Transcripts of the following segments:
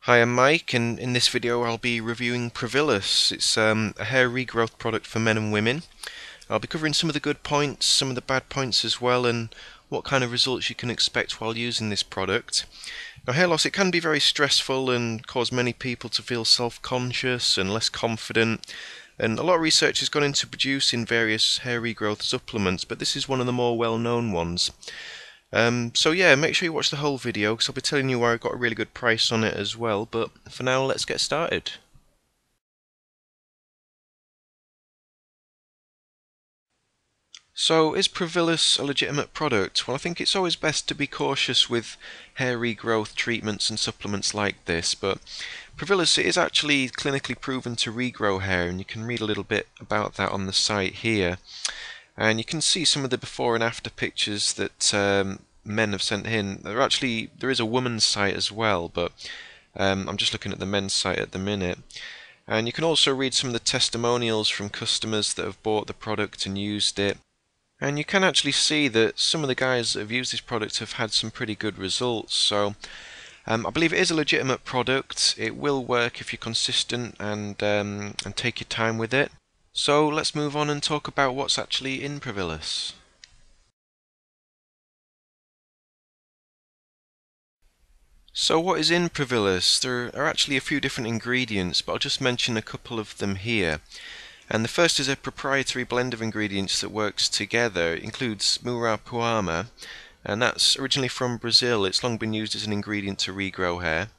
Hi, I'm Mike, and in this video I'll be reviewing Provillus. It's a hair regrowth product for men and women. I'll be covering some of the good points, some of the bad points as well, and what kind of results you can expect while using this product. Now, hair loss, it can be very stressful and cause many people to feel self-conscious and less confident. And a lot of research has gone into producing various hair regrowth supplements, but this is one of the more well-known ones. So yeah, make sure you watch the whole video because I'll be telling you where I got a really good price on it as well. But for now, let's get started. So is Provillus a legitimate product? Well, I think it's always best to be cautious with hair regrowth treatments and supplements like this, but Provillus is actually clinically proven to regrow hair, and you can read a little bit about that on the site here. And you can see some of the before and after pictures that men have sent in. There is a woman's site as well, but I'm just looking at the men's site at the minute. And you can also read some of the testimonials from customers that have bought the product and used it. And you can actually see that some of the guys that have used this product have had some pretty good results. So I believe it is a legitimate product. It will work if you're consistent and take your time with it. So let's move on and talk about what's actually in Provillus. So what is in Provillus? There are actually a few different ingredients, but I'll just mention a couple of them here. And the first is a proprietary blend of ingredients that works together. It includes Murapuama, and that's originally from Brazil. It's long been used as an ingredient to regrow hair.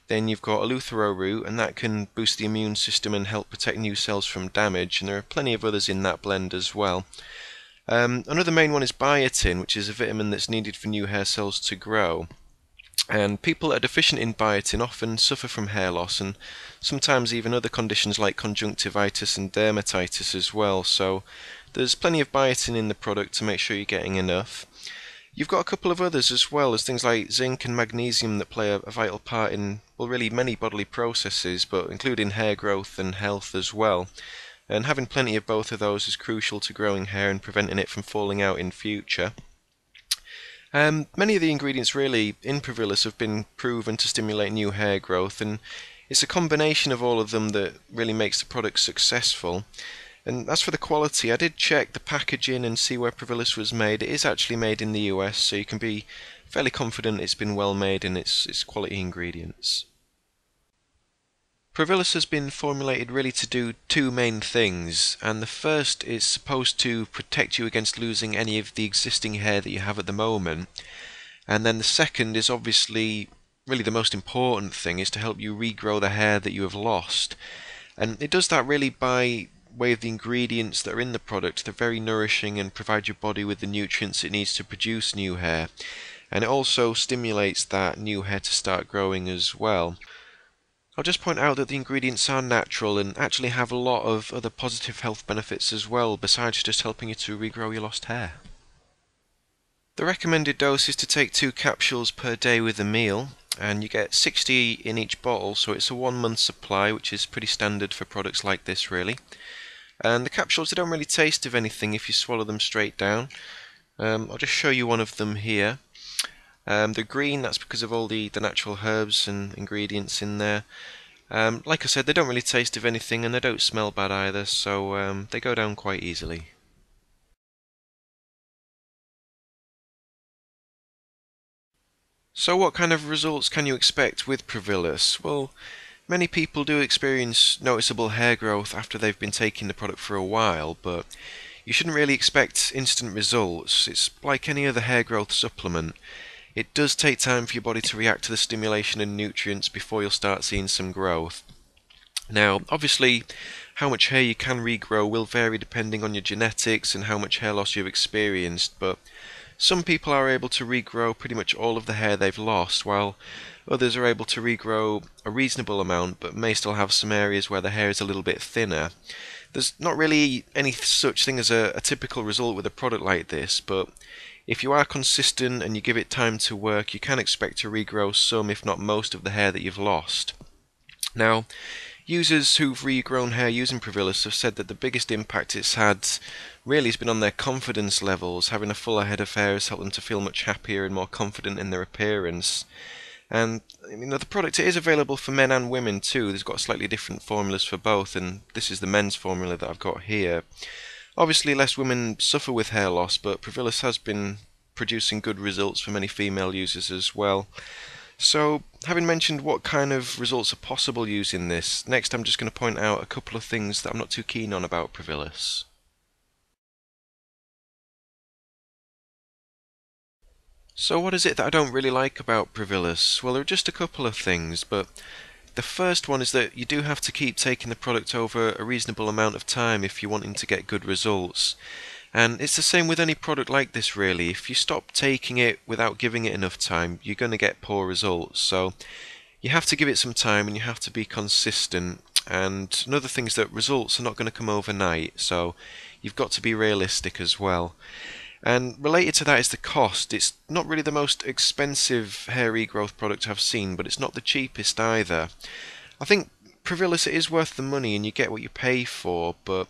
Then you've got Eleuthero root, and that can boost the immune system and help protect new cells from damage, and there are plenty of others in that blend as well. Another main one is biotin, which is a vitamin that's needed for new hair cells to grow. And people that are deficient in biotin often suffer from hair loss and sometimes even other conditions like conjunctivitis and dermatitis as well. So there's plenty of biotin in the product to make sure you're getting enough. You've got a couple of others as well, as things like zinc and magnesium that play a vital part in, well, really many bodily processes, but including hair growth and health as well. And having plenty of both of those is crucial to growing hair and preventing it from falling out in future. Many of the ingredients really in Provillus have been proven to stimulate new hair growth, and it's a combination of all of them that really makes the product successful. And as for the quality, I did check the packaging and see where Provillus was made. It is actually made in the US, so you can be fairly confident it's been well made in its quality ingredients. Provillus has been formulated really to do two main things, and the first is supposed to protect you against losing any of the existing hair that you have at the moment, and then the second is obviously really the most important thing, is to help you regrow the hair that you have lost. And it does that really by way of the ingredients that are in the product. They're very nourishing and provide your body with the nutrients it needs to produce new hair, and it also stimulates that new hair to start growing as well. I'll just point out that the ingredients are natural and actually have a lot of other positive health benefits as well, besides just helping you to regrow your lost hair. The recommended dose is to take 2 capsules per day with a meal, and you get 60 in each bottle, so it's a 1-month supply, which is pretty standard for products like this really. And the capsules, they don't really taste of anything if you swallow them straight down. I'll just show you one of them here. They're green, that's because of all the natural herbs and ingredients in there. Like I said, they don't really taste of anything and they don't smell bad either, so they go down quite easily. So what kind of results can you expect with Provillus? Well, many people do experience noticeable hair growth after they've been taking the product for a while, but you shouldn't really expect instant results. It's like any other hair growth supplement. It does take time for your body to react to the stimulation and nutrients before you'll start seeing some growth. Now, obviously, how much hair you can regrow will vary depending on your genetics and how much hair loss you've experienced, but some people are able to regrow pretty much all of the hair they've lost, while others are able to regrow a reasonable amount but may still have some areas where the hair is a little bit thinner. There's not really any such thing as a typical result with a product like this, but if you are consistent and you give it time to work, you can expect to regrow some, if not most, of the hair that you've lost. Now, users who've regrown hair using Provillus have said that the biggest impact it's had really has been on their confidence levels. Having a fuller head of hair has helped them to feel much happier and more confident in their appearance. And the product, it is available for men and women too. There's got slightly different formulas for both, and this is the men's formula that I've got here. Obviously, less women suffer with hair loss, but Provillus has been producing good results for many female users as well. So, having mentioned what kind of results are possible using this, next I'm just going to point out a couple of things that I'm not too keen on about Provillus. So what is it that I don't really like about Provillus? Well, there are just a couple of things, but the first one is that you do have to keep taking the product over a reasonable amount of time if you're wanting to get good results. And it's the same with any product like this really. If you stop taking it without giving it enough time, you're going to get poor results. So you have to give it some time and you have to be consistent. And another thing is that results are not going to come overnight, so you've got to be realistic as well. And related to that is the cost. It's not really the most expensive hair regrowth product I've seen, but it's not the cheapest either. I think Provillus, it is worth the money and you get what you pay for, but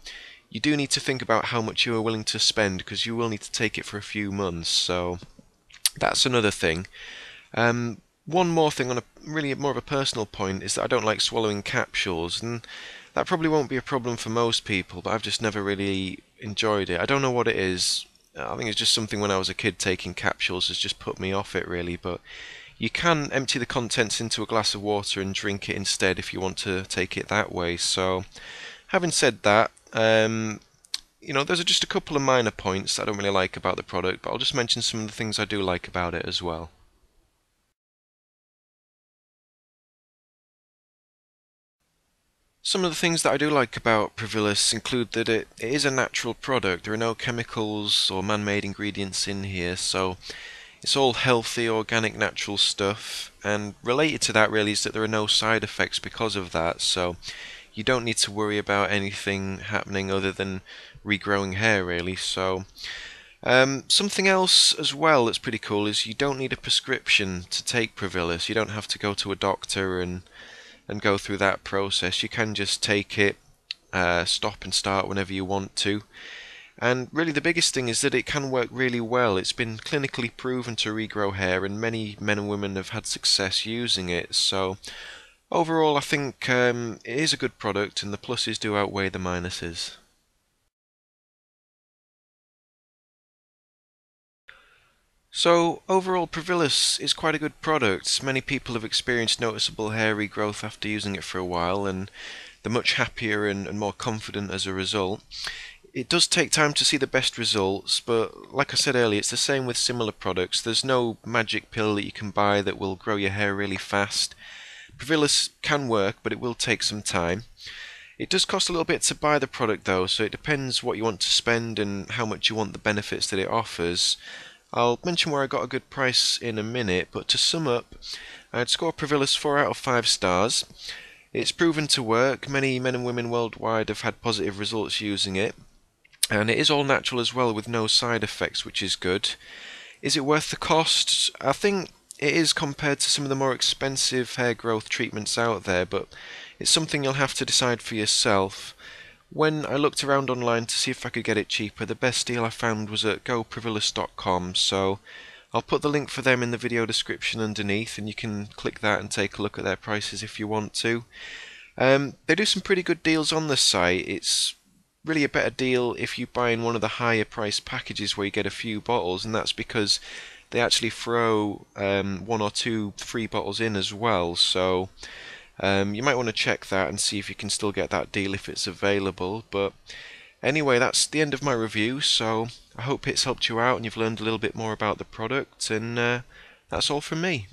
you do need to think about how much you are willing to spend because you will need to take it for a few months, so that's another thing. One more thing on a really more of a personal point is that I don't like swallowing capsules, and that probably won't be a problem for most people, but I've just never really enjoyed it. I don't know what it is. I think it's just something when I was a kid taking capsules has just put me off it really, but you can empty the contents into a glass of water and drink it instead if you want to take it that way. So, having said that, those are just a couple of minor points that I don't really like about the product, but I'll just mention some of the things I do like about it as well. Some of the things that I do like about Provillus include that it is a natural product. There are no chemicals or man-made ingredients in here, so it's all healthy, organic, natural stuff. And related to that really is that there are no side effects because of that, so you don't need to worry about anything happening other than regrowing hair really. So something else as well that's pretty cool is you don't need a prescription to take Provillus. You don't have to go to a doctor and go through that process. You can just take it, stop and start whenever you want to. And really the biggest thing is that it can work really well. It's been clinically proven to regrow hair and many men and women have had success using it. So overall I think it is a good product and the pluses do outweigh the minuses. So, overall, Provillus is quite a good product. Many people have experienced noticeable hair regrowth after using it for a while, and they're much happier and more confident as a result. It does take time to see the best results, but like I said earlier, it's the same with similar products. There's no magic pill that you can buy that will grow your hair really fast. Provillus can work, but it will take some time. It does cost a little bit to buy the product though, so it depends what you want to spend and how much you want the benefits that it offers. I'll mention where I got a good price in a minute, but to sum up, I'd score Provillus 4 out of 5 stars. It's proven to work. Many men and women worldwide have had positive results using it. And it is all natural as well with no side effects, which is good. Is it worth the cost? I think it is compared to some of the more expensive hair growth treatments out there, but it's something you'll have to decide for yourself. When I looked around online to see if I could get it cheaper, the best deal I found was at goprovillus.com, so I'll put the link for them in the video description underneath and you can click that and take a look at their prices if you want to. They do some pretty good deals on the site. It's really a better deal if you buy in one of the higher price packages where you get a few bottles, and that's because they actually throw 1 or 2 free bottles in as well, so you might want to check that and see if you can still get that deal if it's available. But anyway, that's the end of my review, so I hope it's helped you out and you've learned a little bit more about the product, and that's all from me.